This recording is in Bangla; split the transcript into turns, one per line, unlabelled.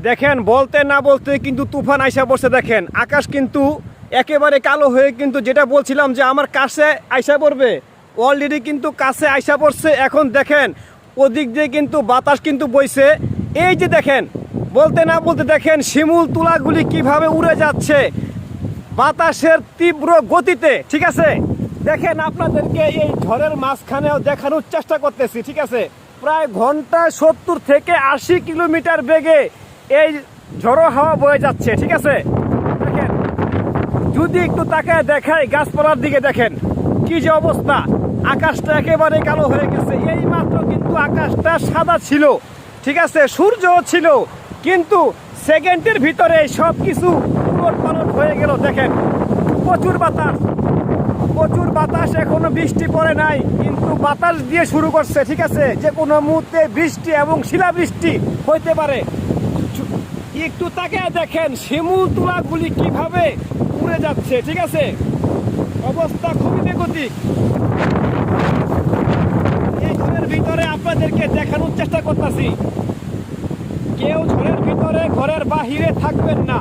দেখেন বলতে না বলতে কিন্তু তুফান আইসা পড়ছে। দেখেন আকাশ কিন্তু একেবারে কালো হয়ে কিন্তু যেটা বলছিলাম যে আমার কাছে আইসা পড়বে, অলরেডি কিন্তু কাছে আইসা পড়ছে। এখন দেখেন ওদিক দিয়ে কিন্তু বাতাস কিন্তু বইছে। এই যে দেখেন বলতে না বলতে দেখেন শিমুল তুলাগুলি কিভাবে উড়ে যাচ্ছে বাতাসের তীব্র গতিতে। ঠিক আছে, দেখেন আপনাদেরকে এই ঝড়ের মাঝখানেও দেখানোর চেষ্টা করতেছি। ঠিক আছে, প্রায় ঘন্টায় 70 থেকে 80 কিলোমিটার বেগে এই ঝড়ো হাওয়া বয়ে যাচ্ছে। ঠিক আছে, দেখেন যদি একটু তাকায় দেখায় গাছপালার দিকে দেখেন কি যে অবস্থা, আকাশটা একেবারে কালো হয়ে গেছে। এই মাত্র কিন্তু আকাশটা সাদা ছিল, ঠিক আছে, সূর্যও ছিল, কিন্তু সেকেন্ডের ভিতরে সব কিছু উলটপালট হয়ে গেল। দেখেন প্রচুর বাতাস, এখনো বৃষ্টি পড়ে নাই, কিন্তু বাতাস দিয়ে শুরু করছে। ঠিক আছে, যে কোনো মুহূর্তে বৃষ্টি এবং শিলাবৃষ্টি হইতে পারে। একটু তাকায় দেখেন শিমুল তুলাগুলি কিভাবে উড়ে যাচ্ছে। ঠিক আছে, অবস্থা খুবই বেগতিক। এই ঝড়ের ভিতরে আপনাদেরকে দেখানোর চেষ্টা করতেছি, কেউ ঝড়ের ভিতরে ঘরের বাহিরে থাকবেন না।